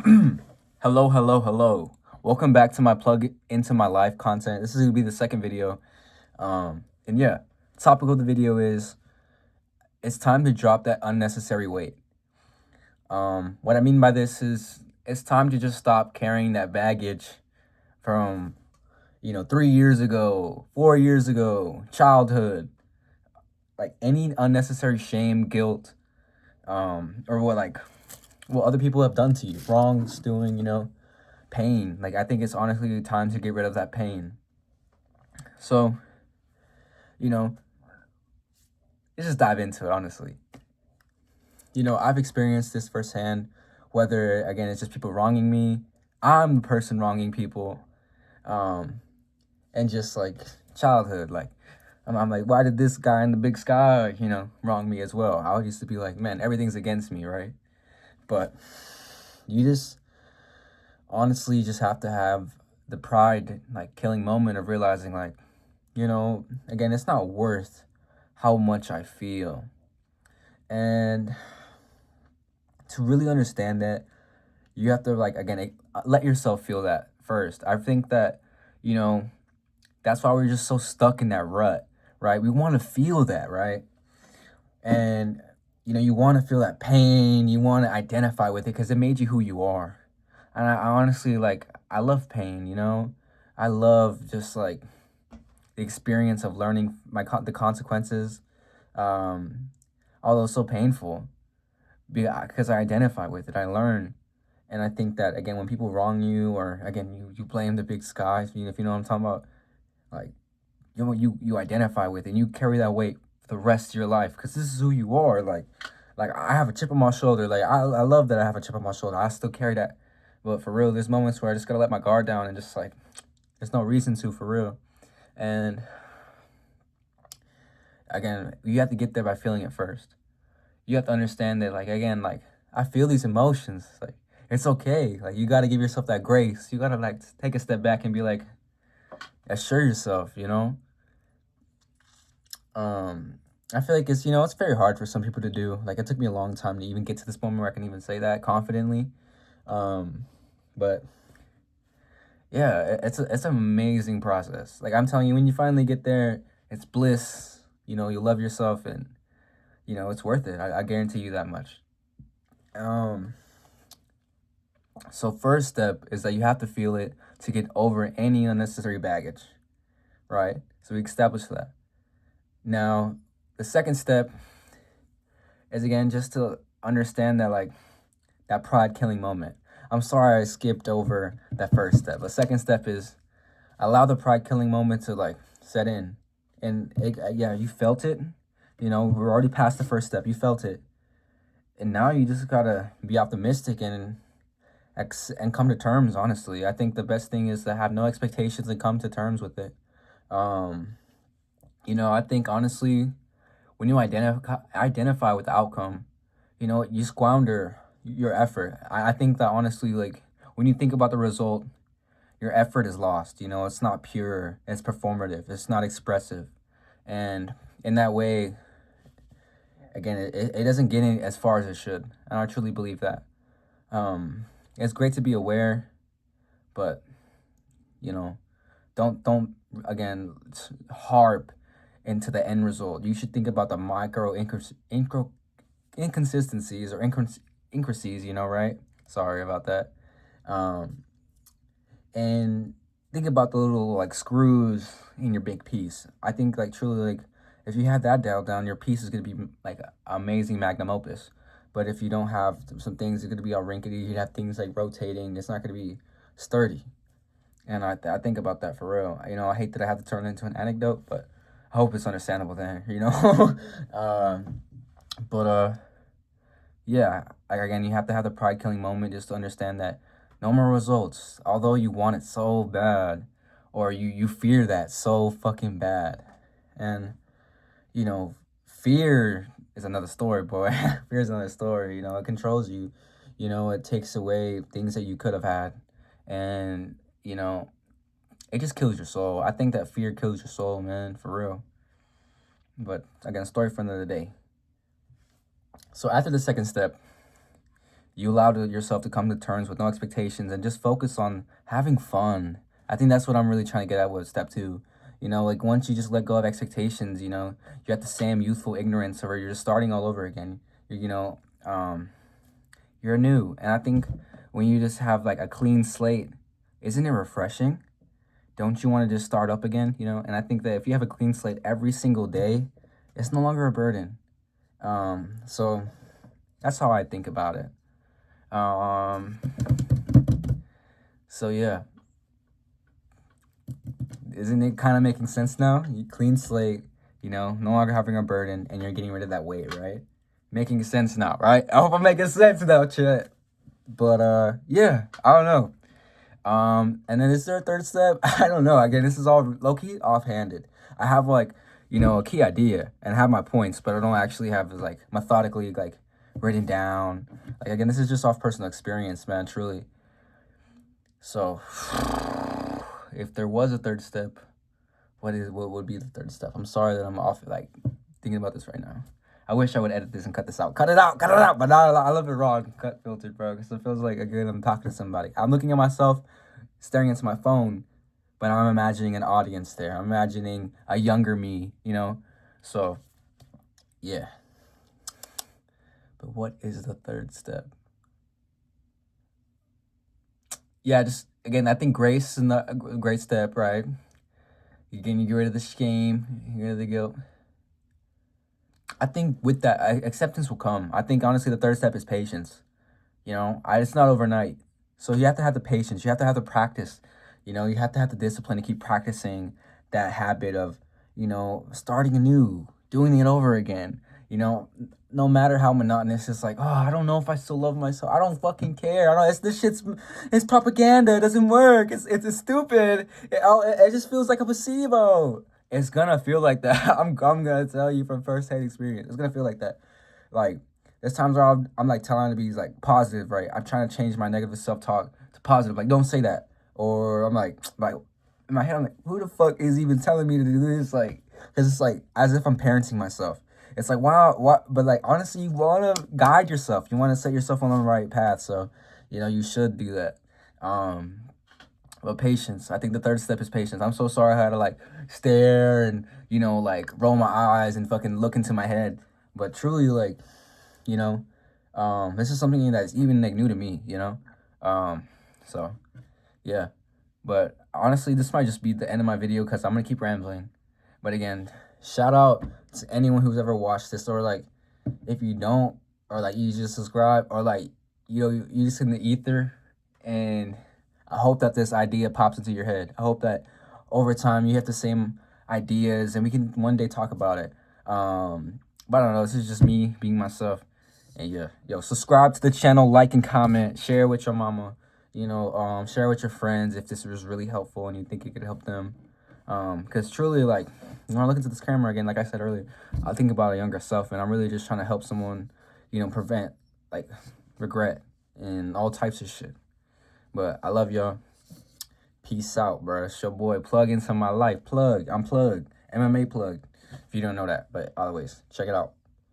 Hello, hello, hello. Welcome back to my plug into my life content. This is gonna be the second video. And yeah, topic of the video is it's time to drop that unnecessary weight. What I mean by this is it's time to just stop carrying that baggage from 3 years ago, 4 years ago, childhood, like any unnecessary shame, guilt, or what other people have done to you, wrongs, doing, pain. Like I think it's honestly time to get rid of that pain. So, you know, let's just dive into it, honestly. I've experienced this firsthand, whether again it's just people wronging me, I'm the person wronging people, and just like childhood, like I'm like, why did this guy in the big sky, wrong me as well? I used to be like, man, everything's against me, right? But you just honestly just have to have the pride, like killing moment of realizing, like, again, it's not worth how much I feel. And to really understand that, you have to, like, again, let yourself feel that first. I think that, that's why we're just so stuck in that rut, right? We want to feel that, right? And, you want to feel that pain. You want to identify with it because it made you who you are. And I honestly, like, I love pain, I love just, like, the experience of learning the consequences, although so painful, because I identify with it, I learn. And I think that, again, when people wrong you, or again, you blame the big sky, if you know what I'm talking about, like, you identify with it, and you carry that weight for the rest of your life, because this is who you are. Like I have a chip on my shoulder. Like I love that I have a chip on my shoulder. I still carry that. But for real, there's moments where I just gotta let my guard down and just, like, there's no reason to, for real. And again, you have to get there by feeling it first. You have to understand that, like, again, like, I feel these emotions. Like, it's okay. Like, you got to give yourself that grace. You got to, like, take a step back and be like, assure yourself. I feel like it's very hard for some people to do. Like, it took me a long time to even get to this moment where I can even say that confidently. But yeah, it's an amazing process. Like, I'm telling you, when you finally get there, it's bliss. You love yourself, and it's worth it. I guarantee you that much. So first step is that you have to feel it to get over any unnecessary baggage, right? So we established that. Now, the second step is, again, just to understand that, like, that pride killing moment. I'm sorry I skipped over that first step. The second step is allow the pride killing moment to, like, set in. And yeah, you felt it. We're already past the first step. You felt it. And now you just gotta be optimistic and come to terms. Honestly, I think the best thing is to have no expectations and come to terms with it. I think, honestly, when you identify with the outcome, you squander your effort. I think that, honestly, like, when you think about the result, your effort is lost. It's not pure, it's performative, it's not expressive. And in that way, again, it doesn't get in as far as it should. And I truly believe that. It's great to be aware, but don't again harp into the end result. You should think about the micro inconsistencies or intricacies, right? Sorry about that. And think about the little, like, screws in your big piece. I think, like, truly, like, if you have that dialed down, your piece is going to be like amazing magnum opus. But if you don't have some things, it's going to be all rinkety. You have things like rotating. It's not going to be sturdy. And I think about that for real. I hate that I have to turn it into an anecdote, but I hope it's understandable then, but yeah, like, again, you have to have the pride killing moment just to understand that no more results, although you want it so bad, or you fear that so fucking bad. And, fear is another story, boy. Fear is another story. It controls you. It takes away things that you could have had. And, it just kills your soul. I think that fear kills your soul, man, for real. But again, story for another day. So after the second step, You allow yourself to come to terms with no expectations and just focus on having fun. I think that's what I'm really trying to get at with step two. You know, like once you just let go of expectations, you know, you're at the same youthful ignorance or you're just starting all over again. You're new. And I think when you just have like a clean slate, isn't it refreshing? Don't you want to just start up again, you know? And I think that if you have a clean slate every single day, it's no longer a burden. So that's how I think about it. So yeah, isn't it kind of making sense now? You clean slate, you know, no longer having a burden, and you're getting rid of that weight, right? Making sense now, right? I hope I'm making sense now, chat. But yeah, I don't know. And then is there a third step? I don't know. Again, this is all low-key offhanded. I have like, you know, a key idea and have my points, but I don't actually have like methodically like written down. Like again, this is just off personal experience, man, truly. So if there was a third step, what would be the third step? I'm sorry that I'm off like thinking about this right now. I wish I would edit this and cut this out. Cut it out. But now I love it raw and cut filtered, bro. Because it feels like, again, I'm talking to somebody. I'm looking at myself, staring into my phone, but I'm imagining an audience there. I'm imagining a younger me, you know? So, yeah. But what is the third step? Yeah, just, again, I think grace is a great step, right? You get rid of the shame, you get rid of the guilt. I think with that, acceptance will come. I think, honestly, the third step is patience. You know, it's not overnight. So you have to have the patience. You have to have the practice. You know, you have to have the discipline to keep practicing that habit of, you know, starting anew, doing it over again. You know, no matter how monotonous, it's like, oh, I don't know if I still love myself. I don't fucking care. I don't. It's propaganda. It doesn't work. It's stupid. It just feels like a placebo. It's gonna feel like that. I'm gonna tell you from firsthand experience. It's gonna feel like that. Like there's times where I'm like telling to be like positive, right? I'm trying to change my negative self-talk to positive. Like, don't say that. Or I'm like in my head, I'm like, who the fuck is even telling me to do this? Like, because it's like as if I'm parenting myself. It's like, wow, what? But like, honestly, you want to guide yourself. You want to set yourself on the right path. So, you know, you should do that. But patience. I think the third step is patience. I'm so sorry I had to like stare and, you know, like roll my eyes and fucking look into my head. But truly, like, you know, this is something that's even like new to me, you know? So yeah, but honestly, this might just be the end of my video because I'm gonna keep rambling. But again, shout out to anyone who's ever watched this, or like if you don't, or like you just subscribe, or like, you know, you just in the ether. And I hope that this idea pops into your head. I hope that over time you have the same ideas and we can one day talk about it. But I don't know, this is just me being myself. And yeah, yo, subscribe to the channel, like and comment, share with your mama, you know, share with your friends if this was really helpful and you think it could help them. Because truly, like, when I look into this camera again, like I said earlier, I think about a younger self, and I'm really just trying to help someone, you know, prevent like regret and all types of shit. But I love y'all. Peace out, bro. It's your boy. Plug into my life. I'm plugged. MMA plugged. If you don't know that, but always check it out.